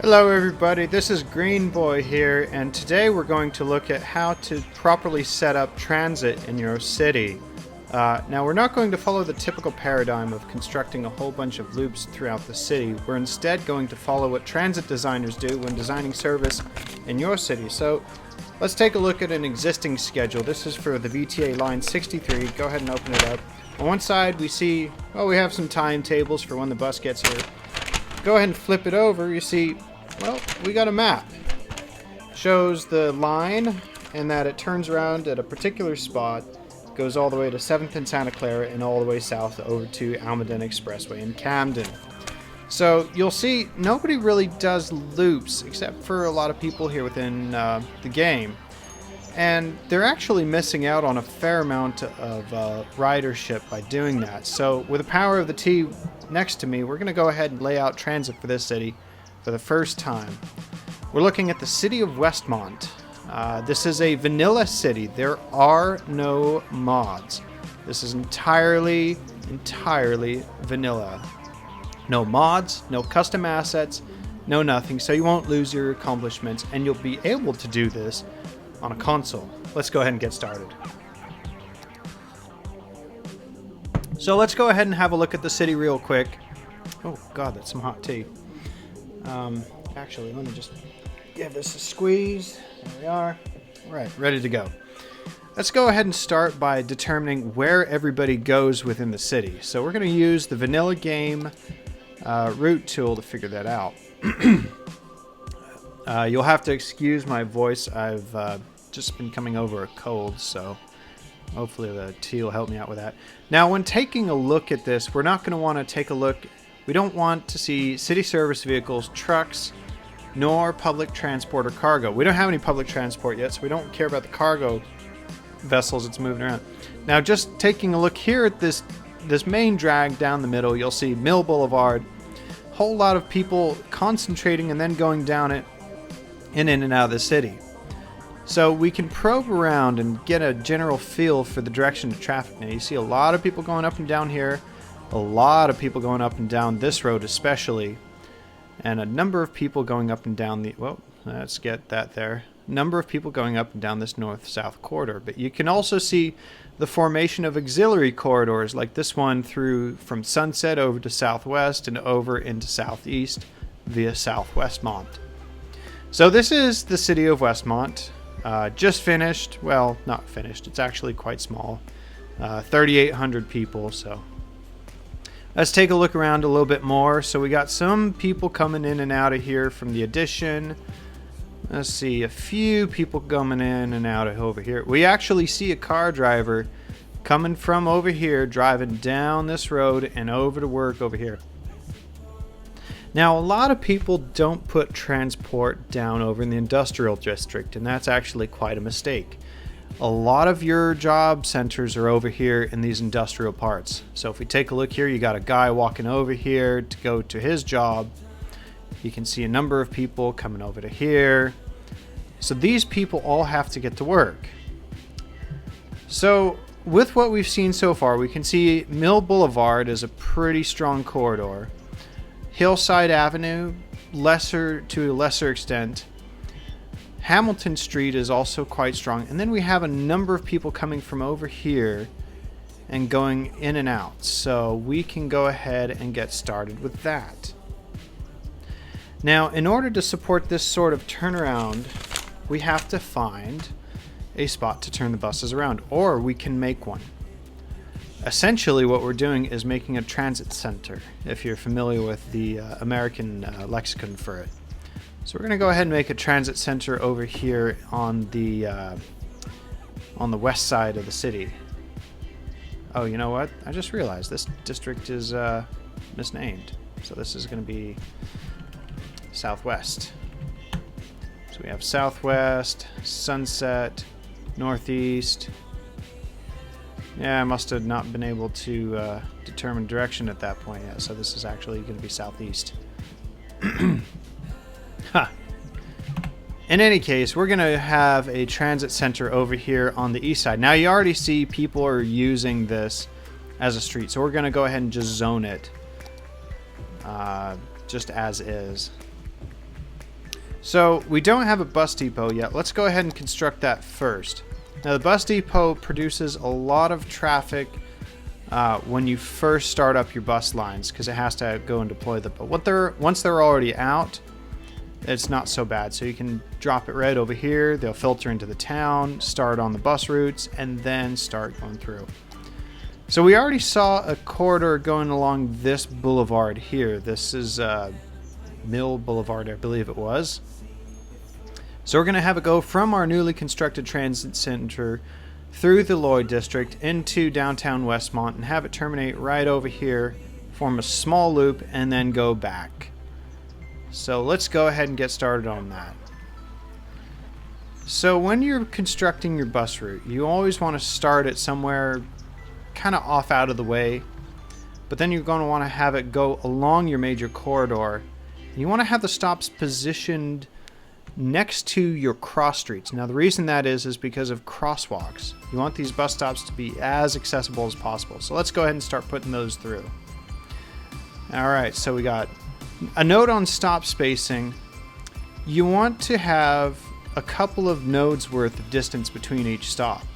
Hello everybody, this is Green Boy here, and today we're going to look at how to properly set up transit in your city. Now we're not going to follow the typical paradigm of constructing a whole bunch of loops throughout the city. We're instead going to follow what transit designers do when designing service in your city. So let's take a look at an existing schedule. This is for the VTA line 63. Go ahead and open it up. On one side we see, well, we have some timetables for when the bus gets here. Go ahead and flip it over, you see, well, we got a map. Shows the line and that it turns around at a particular spot, goes all the way to 7th and Santa Clara and all the way south over to Almaden Expressway in Camden. So you'll see nobody really does loops except for a lot of people here within the game. And they're actually missing out on a fair amount of ridership by doing that. So with the power of the T next to me, we're going to go ahead and lay out transit for this city for the first time. We're looking at the city of Westmont. This is a vanilla city. There are no mods. This is entirely vanilla. No mods, no custom assets, no nothing. So you won't lose your accomplishments, and you'll be able to do this on a console. Let's go ahead and get started. So let's go ahead and have a look at the city real quick. Oh god, that's some hot tea. Actually, let me just give this a squeeze. There we are. All right, ready to go. Let's go ahead and start by determining where everybody goes within the city. So we're going to use the vanilla game route tool to figure that out. You'll have to excuse my voice. I've just been coming over a cold, so hopefully the tea will help me out with that. Now, when taking a look at this, we're not going to want to take a look. We don't want to see city service vehicles, trucks, nor public transport or cargo. We don't have any public transport yet, so we don't care about the cargo vessels that's moving around. Now, just taking a look here at this main drag down the middle, you'll see Mill Boulevard. Whole lot of people concentrating and then going down it in and out of the city. So we can probe around and get a general feel for the direction of traffic. Now you see a lot of people going up and down here, a lot of people going up and down this road especially, and a number of people going up and down the, well, let's get that there. Number of people going up and down this north-south corridor. But you can also see the formation of auxiliary corridors like this one through from Sunset over to Southwest and over into Southeast via South Westmont. So this is the city of Westmont. Just finished. Well, not finished. It's actually quite small. 3,800 people. So let's take a look around a little bit more. So we got some people coming in and out of here from the addition. Let's see, a few people coming in and out of over here. We actually see a car driver coming from over here, driving down this road and over to work over here. Now, a lot of people don't put transport down over in the industrial district, and that's actually quite a mistake. A lot of your job centers are over here in these industrial parts. So if we take a look here, you got a guy walking over here to go to his job. You can see a number of people coming over to here. So these people all have to get to work. So with what we've seen so far, we can see Mill Boulevard is a pretty strong corridor. Hillside Avenue, to a lesser extent. Hamilton Street is also quite strong. And then we have a number of people coming from over here and going in and out. So we can go ahead and get started with that. Now, in order to support this sort of turnaround, we have to find a spot to turn the buses around, or we can make one. Essentially, what we're doing is making a transit center, if you're familiar with the American lexicon for it. So we're going to go ahead and make a transit center over here on the west side of the city. Oh, you know what? I just realized this district is misnamed. So this is going to be Southwest. So we have Southwest, Sunset, Northeast. Yeah, I must have not been able to determine direction at that point yet, so this is actually going to be Southeast. Huh. In any case, we're going to have a transit center over here on the east side. Now, you already see people are using this as a street, so we're going to go ahead and just zone it just as is. So we don't have a bus depot yet. Let's go ahead and construct that first. Now the bus depot produces a lot of traffic when you first start up your bus lines because it has to go and deploy them. But once they're already out, it's not so bad. So you can drop it right over here. They'll filter into the town, start on the bus routes, and then start going through. So we already saw a corridor going along this boulevard here. This is Mill Boulevard, I believe it was. So we're going to have it go from our newly constructed transit center through the Lloyd district into downtown Westmont and have it terminate right over here, form a small loop, and then go back. So let's go ahead and get started on that. So when you're constructing your bus route, you always want to start it somewhere kind of off out of the way, but then you're going to want to have it go along your major corridor. You want to have the stops positioned next to your cross streets. Now the reason that is because of crosswalks. You want these bus stops to be as accessible as possible. So let's go ahead and start putting those through. Alright, so we got a note on stop spacing. You want to have a couple of nodes worth of distance between each stop.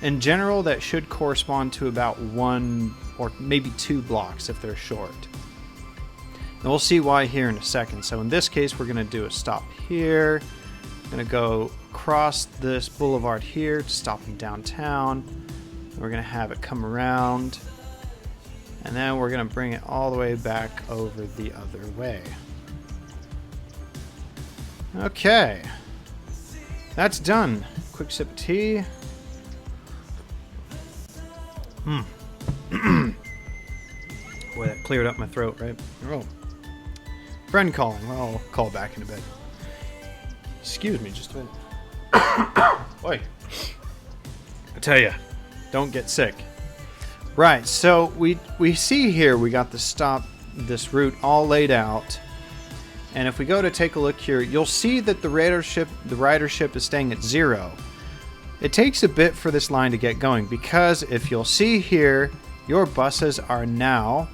In general, that should correspond to about 1 or maybe 2 blocks if they're short. And we'll see why here in a second. So in this case, we're going to do a stop here. I'm going to go across this boulevard here to stop in downtown. We're going to have it come around. And then we're going to bring it all the way back over the other way. Okay. That's done. Quick sip of tea. Boy, that cleared up my throat, right? Oh. Friend calling. Well, I'll call back in a bit. Excuse me just a minute. Boy. I tell you, don't get sick. Right, so we see here we got this route all laid out. And if we go to take a look here, you'll see that the ridership is staying at 0. It takes a bit for this line to get going because if you'll see here, your buses are now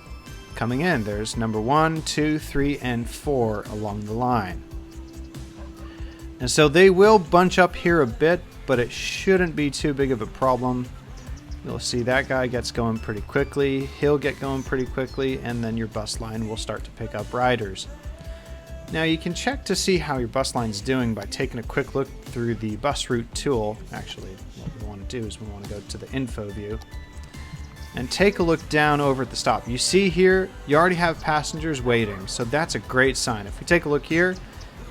coming in. There's number 1, 2, 3, and 4 along the line. And so they will bunch up here a bit, but it shouldn't be too big of a problem. You'll see that guy gets going pretty quickly. He'll get going pretty quickly, and then your bus line will start to pick up riders. Now you can check to see how your bus line's doing by taking a quick look through the bus route tool. Actually, what we want to do is we want to go to the info view and take a look down over at the stop. You see here, you already have passengers waiting, so that's a great sign. If we take a look here,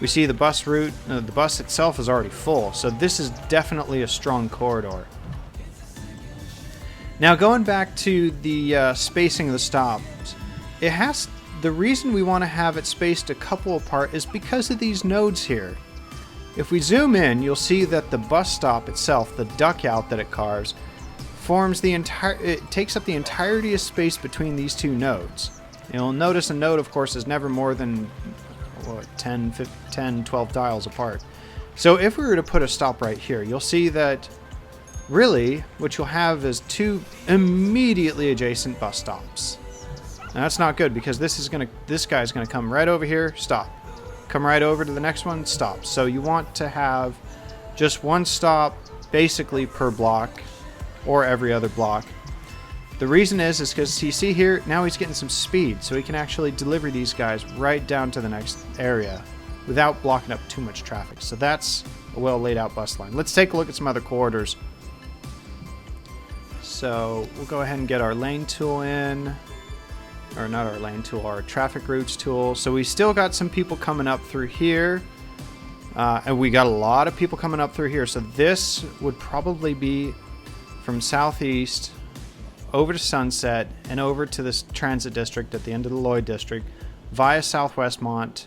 we see the bus route, the bus itself is already full, so this is definitely a strong corridor. Now going back to the spacing of the stops, the reason we want to have it spaced a couple apart is because of these nodes here. If we zoom in, you'll see that the bus stop itself, the duckout that it carves, it takes up the entirety of space between these two nodes. You'll notice a node, of course, is never more than 10, 12 dials apart. So if we were to put a stop right here, you'll see that really what you'll have is 2 immediately adjacent bus stops. Now that's not good because this guy's gonna come right over here, stop. Come right over to the next one, stop. So you want to have just 1 stop basically per block or every other block. The reason is because you see here, now he's getting some speed, so he can actually deliver these guys right down to the next area without blocking up too much traffic. So that's a well laid out bus line. Let's take a look at some other corridors. So we'll go ahead and get our lane tool in. Or not our lane tool, our traffic routes tool. So we still got some people coming up through here. And we got a lot of people coming up through here. So this would probably be from Southeast over to Sunset and over to this transit district at the end of the Lloyd district via Southwestmont.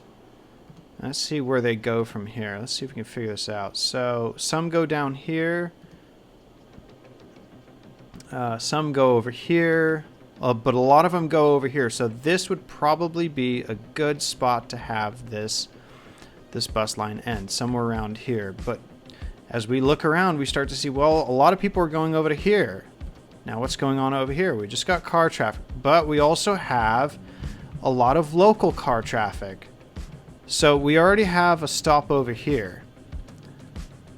Let's see where they go from here. Let's see if we can figure this out. So some go down here. Some go over here. But a lot of them go over here. So this would probably be a good spot to have this bus line end, somewhere around here. But as we look around, we start to see, well, a lot of people are going over to here. Now what's going on over here? We just got car traffic, but we also have a lot of local car traffic. So we already have a stop over here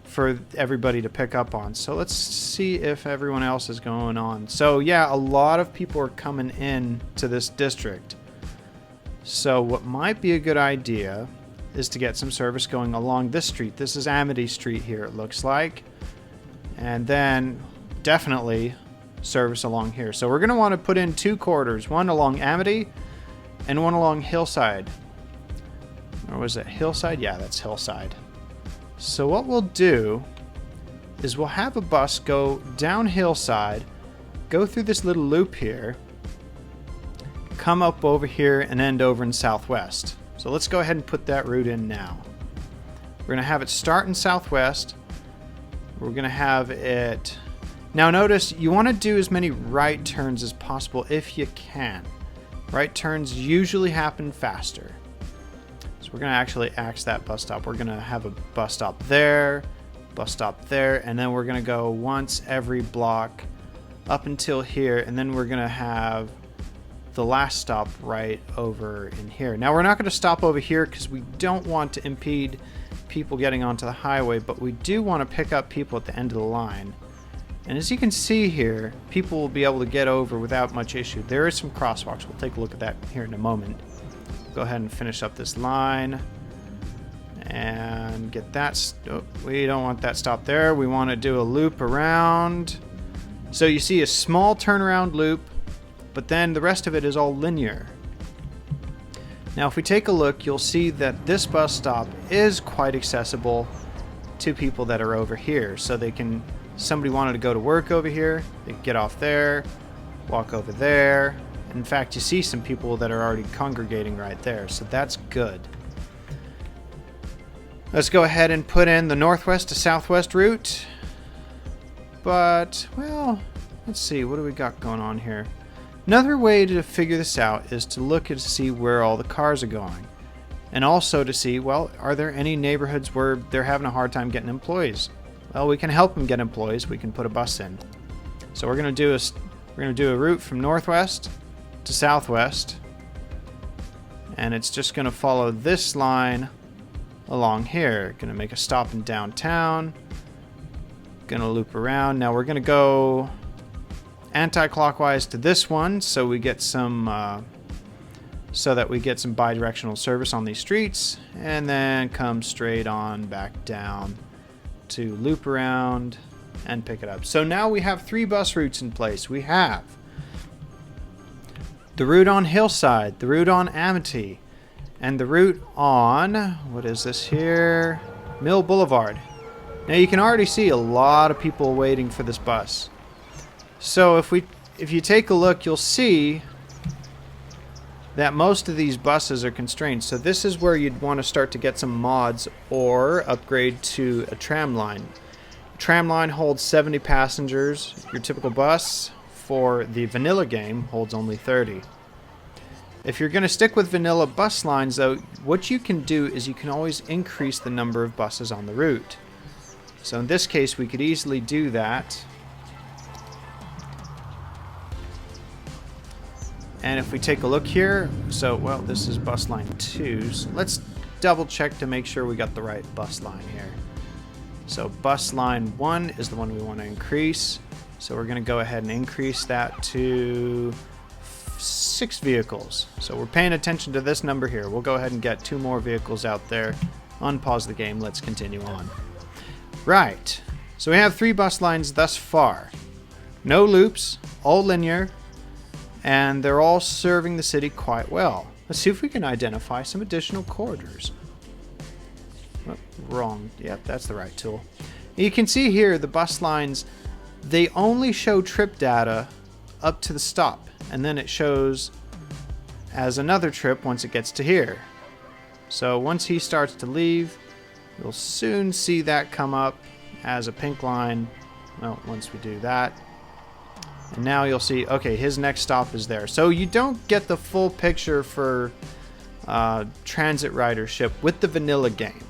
for everybody to pick up on. So let's see if everyone else is going on. So yeah, a lot of people are coming in to this district. So what might be a good idea is to get some service going along this street. This is Amity Street here, it looks like. And then definitely service along here. So we're going to want to put in 2 corridors, one along Amity and one along Hillside. Or was it Hillside? Yeah, that's Hillside. So what we'll do is we'll have a bus go down Hillside, go through this little loop here, come up over here and end over in Southwest. So let's go ahead and put that route in now. We're going to have it start in Southwest. We're going to have it... Now notice, you want to do as many right turns as possible if you can. Right turns usually happen faster. So we're going to actually axe that bus stop. We're going to have a bus stop there, and then we're going to go once every block up until here, and then we're going to have the last stop right over in here. Now we're not going to stop over here because we don't want to impede people getting onto the highway, but we do want to pick up people at the end of the line. And as you can see here, people will be able to get over without much issue. There is some crosswalks. We'll take a look at that here in a moment. Go ahead and finish up this line and get that. Oh, we don't want that stop there. We want to do a loop around. So you see a small turnaround loop, but then the rest of it is all linear. Now if we take a look, you'll see that this bus stop is quite accessible to people that are over here. So they can, somebody wanted to go to work over here, they can get off there, walk over there. In fact, you see some people that are already congregating right there, so that's good. Let's go ahead and put in the northwest to southwest route. But, well, let's see, what do we got going on here? Another way to figure this out is to look and see where all the cars are going. And also to see, well, are there any neighborhoods where they're having a hard time getting employees? Well, we can help them get employees. We can put a bus in. So we're going to do a route from northwest to southwest. And it's just going to follow this line along here. Going to make a stop in downtown. Going to loop around. Now we're going to go anti-clockwise to this one, so we get some so that we get some bi-directional service on these streets, and then come straight on back down to loop around and pick it up. So now we have 3 bus routes in place. We have the route on Hillside, the route on Amity, and the route on, what is this here? Mill Boulevard. Now you can already see a lot of people waiting for this bus. So if you take a look, you'll see that most of these buses are constrained. So this is where you'd want to start to get some mods or upgrade to a tram line. A tram line holds 70 passengers. Your typical bus for the vanilla game holds only 30. If you're going to stick with vanilla bus lines, though, what you can do is you can always increase the number of buses on the route. So in this case, we could easily do that. And if we take a look here, so, well, this is bus line 2. So let's double check to make sure we got the right bus line here. So bus line 1 is the one we want to increase. So we're going to go ahead and increase that to 6 vehicles. So we're paying attention to this number here. We'll go ahead and get 2 more vehicles out there. Unpause the game. Let's continue on. Right. So we have 3 bus lines thus far. No loops, all linear. And they're all serving the city quite well. Let's see if we can identify some additional corridors. Oh, wrong. Yep, that's the right tool. You can see here the bus lines, they only show trip data up to the stop. And then it shows as another trip once it gets to here. So once he starts to leave, you'll soon see that come up as a pink line. Well, once we do that. And now you'll see, okay, his next stop is there. So you don't get the full picture for transit ridership with the vanilla game.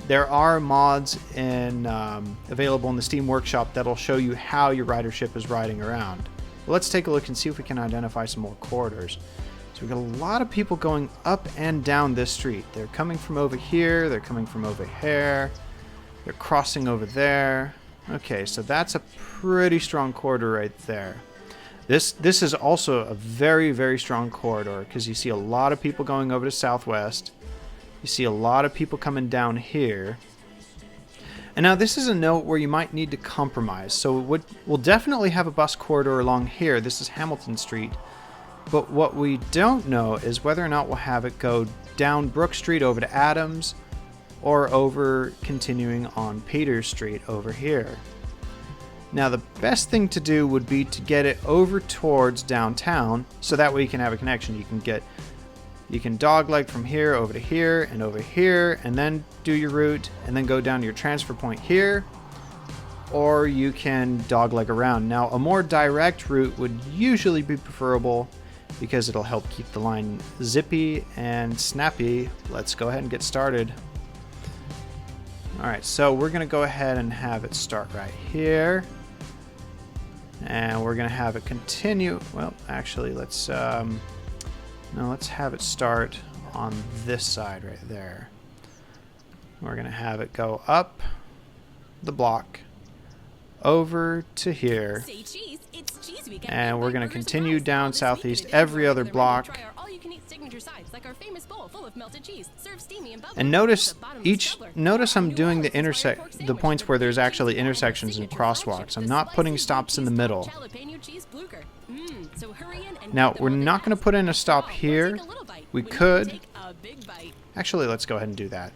There are mods available in the Steam Workshop that'll show you how your ridership is riding around. But let's take a look and see if we can identify some more corridors. So So we got a lot of people going up and down this street. They're coming from over here. They're coming from over here. They're crossing over there. Okay, so that's a pretty strong corridor right there. This is also a very, very strong corridor because you see a lot of people going over to Southwest. You see a lot of people coming down here. And now this is a note where you might need to compromise. So we'll definitely have a bus corridor along here. This is Hamilton Street. But what we don't know is whether or not we'll have it go down Brook Street over to Adams or over continuing on Peters Street over here. Now the best thing to do would be to get it over towards downtown so that way you can have a connection. You can dogleg from here over to here and then do your route and then go down to your transfer point here, or you can dogleg around. Now a more direct route would usually be preferable because it'll help keep the line zippy and snappy. Let's go ahead and get started. Alright, so we're going to go ahead and have it start right here. And we're going to have it continue. Well, actually, let's have it start on this side right there. We're going to have it go up the block over to here. And we're going to continue down southeast every other block. And notice I'm doing the points where there's actually intersections and crosswalks. I'm not putting stops in the middle. Now, we're not going to put in a stop here. We could. Actually, let's go ahead and do that.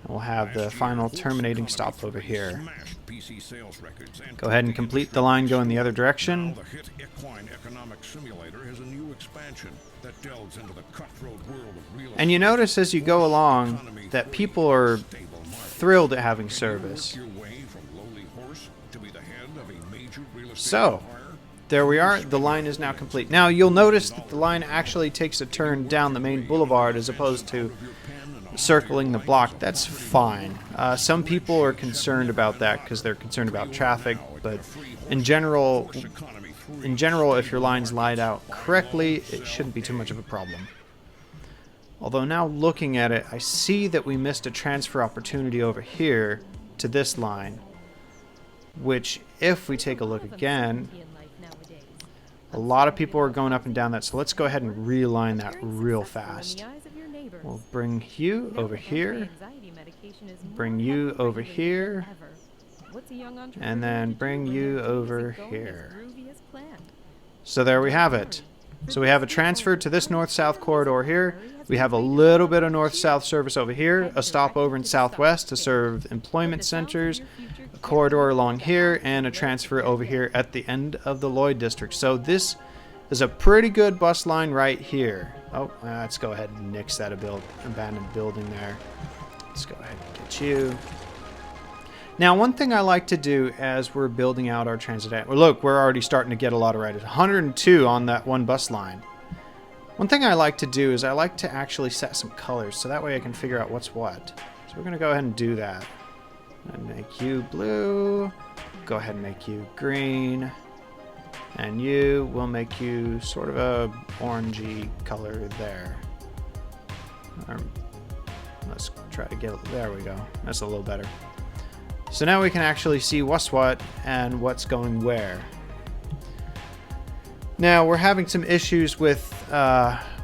We'll have the final terminating stop over here. Go ahead and complete the line going the other direction. And you notice as you go along that people are thrilled at having service. So, there we are. The line is now complete. Now, you'll notice that the line actually takes a turn down the main boulevard as opposed to circling the block. That's fine. Some people are concerned about that because they're concerned about traffic, but in general, if your line's laid out correctly, it shouldn't be too much of a problem. Although now looking at it, I see that we missed a transfer opportunity over here to this line, which if we take a look again, a lot of people are going up and down that, so let's go ahead and realign that real fast. We'll bring you over here, bring you over here, and then bring you over here. So there we have it. So we have a transfer to this north-south corridor here. We have a little bit of north-south service over here, a stop over in southwest to serve employment centers, a corridor along here, and a transfer over here at the end of the Lloyd district. So this is a pretty good bus line right here. Oh, let's go ahead and nix that abandoned building there. Let's go ahead and get you. Now, one thing I like to do as we're building out our transit... Well, look, we're already starting to get a lot of riders. 102 on that one bus line. One thing I like to do is I like to actually set some colors, so that way I can figure out what's what. So we're going to go ahead and do that. And make you blue. Go ahead and make you green. And we'll make you sort of a orangey color there. Let's try to get it. There we go. That's a little better. So now we can actually see what's what and what's going where. Now we're having some issues with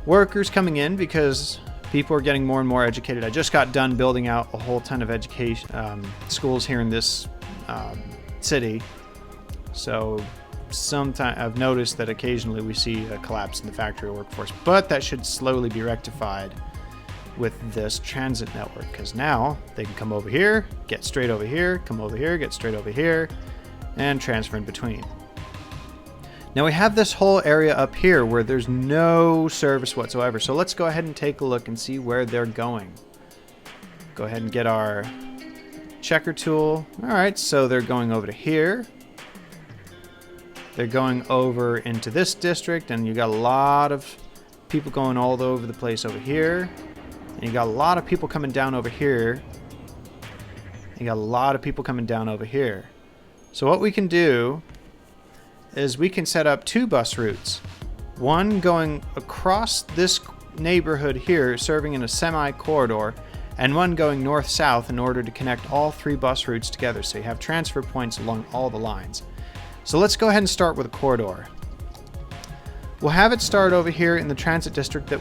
workers coming in because people are getting more and more educated. I just got done building out a whole ton of education schools here in this city. So sometimes I've noticed that occasionally we see a collapse in the factory workforce, but that should slowly be rectified with this transit network, because now they can come over here, get straight over here, come over here, get straight over here, and transfer in between. Now we have this whole area up here where there's no service whatsoever, so let's go ahead and take a look and see where they're going. Go ahead and get our checker tool. Alright, so they're going over to here. They're going over into this district, and you got a lot of people going all over the place over here. And you got a lot of people coming down over here. You got a lot of people coming down over here. So what we can do is we can set up two bus routes. One going across this neighborhood here, serving in a semi-corridor, and one going north-south in order to connect all 3 bus routes together, so you have transfer points along all the lines. So let's go ahead and start with a corridor. We'll have it start over here in the transit district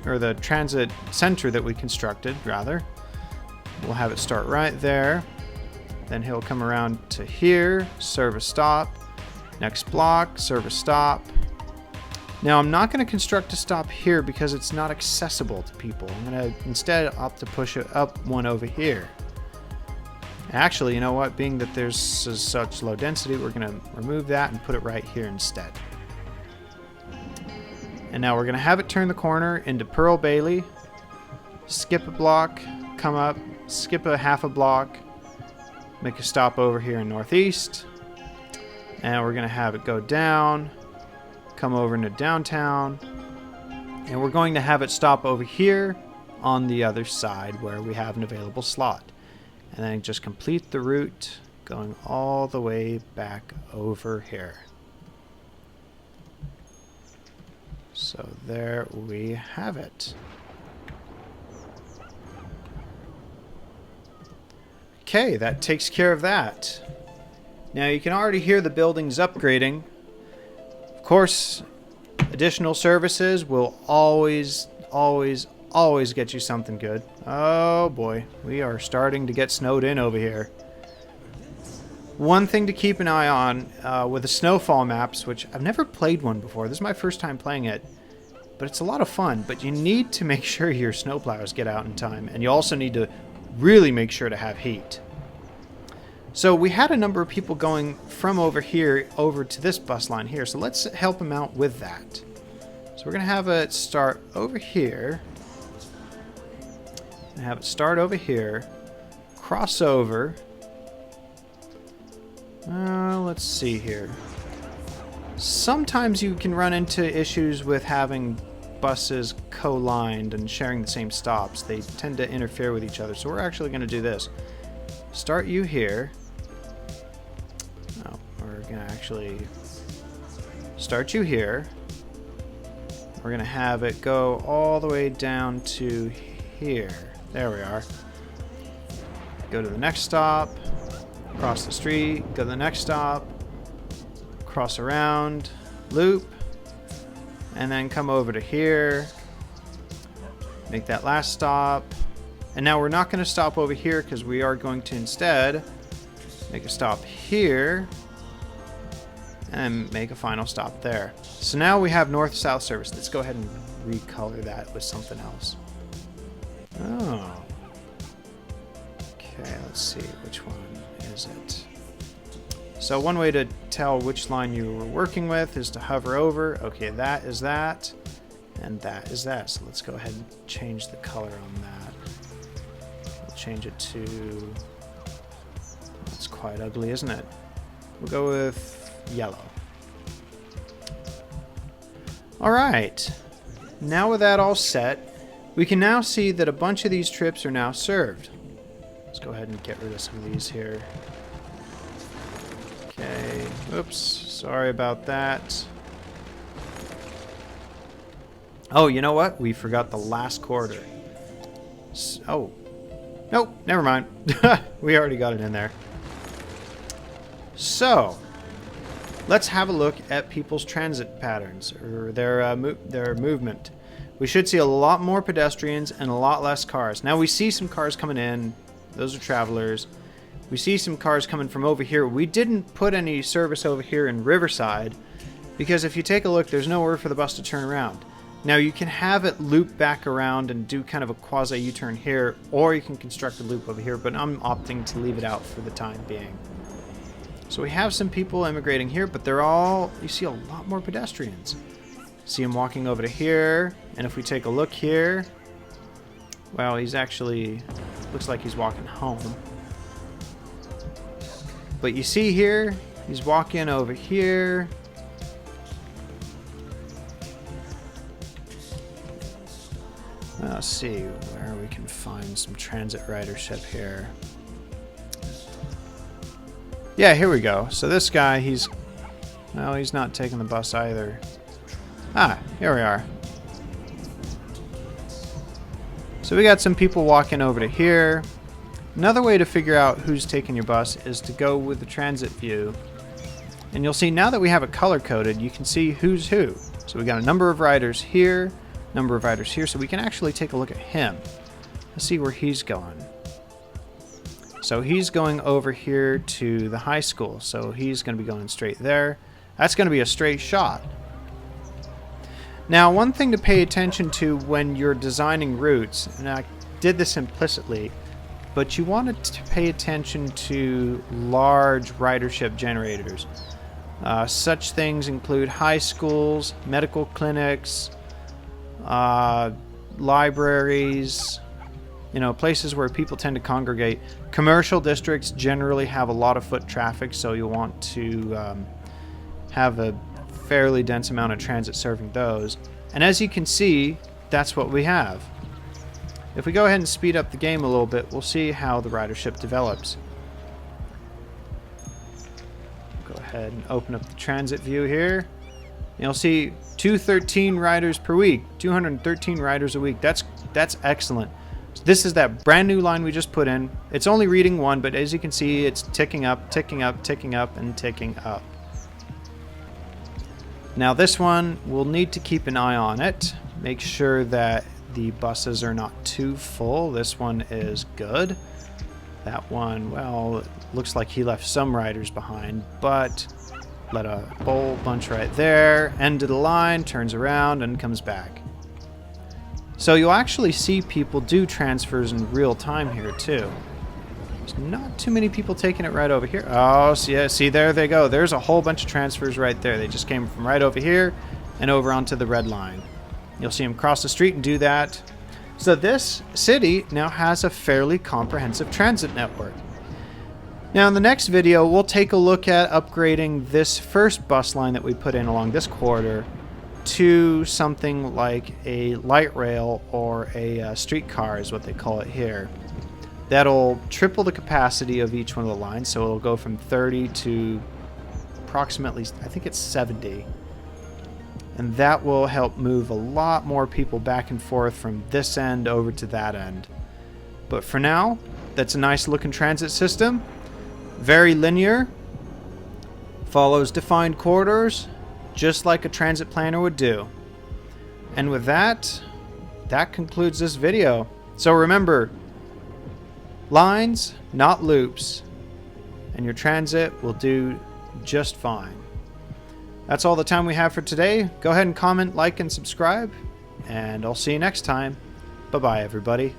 or the transit center that we constructed, rather. We'll have it start right there. Then he'll come around to here, serve a stop. Next block, serve a stop. Now I'm not going to construct a stop here because it's not accessible to people. I'm going to instead opt to push it up one over here. Actually, you know what? Being that there's such low density, we're going to remove that and put it right here instead. And now we're going to have it turn the corner into Pearl Bailey, skip a block, come up, skip a half a block, make a stop over here in Northeast, and we're going to have it go down, come over into downtown, and we're going to have it stop over here on the other side where we have an available slot. And then just complete the route going all the way back over here. So there we have it. Okay, that takes care of that. Now you can already hear the buildings upgrading. Of course, additional services will always get you something good. Oh boy, we are starting to get snowed in over here. One thing to keep an eye on with the snowfall maps, which I've never played one before. This is my first time playing it, but it's a lot of fun. But you need to make sure your snowplows get out in time, and you also need to really make sure to have heat. So we had a number of people going from over here over to this bus line here, so let's help them out with that. So we're going to have it start over here, and have it start over here, cross over. Let's see here. Sometimes you can run into issues with having buses co-lined and sharing the same stops. They tend to interfere with each other, so we're actually going to do this. Start you here. Oh, we're going to actually start you here. We're going to have it go all the way down to here. There we are. Go to the next stop. Cross the street, go to the next stop, cross around, loop, and then come over to here, make that last stop. And now we're not going to stop over here because we are going to instead make a stop here and make a final stop there. So now we have north-south service. Let's go ahead and recolor that with something else. Oh. Okay, let's see which one is it. So one way to tell which line you were working with is to hover over. Okay, that is that, and that is that. So let's go ahead and change the color on that. We'll change it to, that's quite ugly, isn't it? We'll go with yellow. Alright, now with that all set, we can now see that a bunch of these trips are now served. Let's go ahead and get rid of some of these here. Okay, oops, sorry about that. Oh, you know what? We forgot the last corridor. Oh, nope, never mind. We already got it in there. So, let's have a look at people's transit patterns, or their movement. We should see a lot more pedestrians and a lot less cars. Now we see some cars coming in. Those are travelers. We see some cars coming from over here. We didn't put any service over here in Riverside because if you take a look, there's nowhere for the bus to turn around. Now you can have it loop back around and do kind of a quasi U-turn here, or you can construct a loop over here, but I'm opting to leave it out for the time being. So we have some people immigrating here, but they're all, you see a lot more pedestrians. See him walking over to here, and if we take a look here, well, he's actually, looks like he's walking home. But you see here, he's walking over here. Let's see where we can find some transit ridership here. Yeah, here we go. So this guy, he's not taking the bus either. Ah, here we are. So we got some people walking over to here. Another way to figure out who's taking your bus is to go with the transit view. And you'll see now that we have it color coded, you can see who's who. So we got a number of riders here, number of riders here, so we can actually take a look at him. Let's see where he's going. So he's going over here to the high school, so he's going to be going straight there. That's going to be a straight shot. Now, one thing to pay attention to when you're designing routes, and I did this implicitly, but you wanted to pay attention to large ridership generators. Such things include high schools, medical clinics, libraries, places where people tend to congregate. Commercial districts generally have a lot of foot traffic, so you'll want to have a fairly dense amount of transit serving those. And as you can see, that's what we have. If we go ahead and speed up the game a little bit, we'll see how the ridership develops. Go ahead and open up the transit view here. You'll see 213 riders per week, 213 riders a week. That's excellent. So this is that brand new line we just put in. It's only reading 1, but as you can see, it's ticking up, ticking up, ticking up, and ticking up. Now this one, we'll need to keep an eye on it. Make sure that the buses are not too full. This one is good. That one, well, it looks like he left some riders behind, but let a whole bunch right there. End of the line, turns around, and comes back. So you'll actually see people do transfers in real time here too. There's not too many people taking it right over here. Oh, so yeah, see, there they go. There's a whole bunch of transfers right there. They just came from right over here and over onto the red line. You'll see them cross the street and do that. So this city now has a fairly comprehensive transit network. Now in the next video, we'll take a look at upgrading this first bus line that we put in along this corridor to something like a light rail or a streetcar is what they call it here. That'll triple the capacity of each one of the lines, so it'll go from 30 to approximately, I think it's 70. And that will help move a lot more people back and forth from this end over to that end. But for now, that's a nice looking transit system. Very linear. Follows defined corridors, just like a transit planner would do. And with that, that concludes this video. So remember, lines, not loops, and your transit will do just fine. That's all the time we have for today. Go ahead and comment, like, and subscribe, and I'll see you next time. Bye-bye, everybody.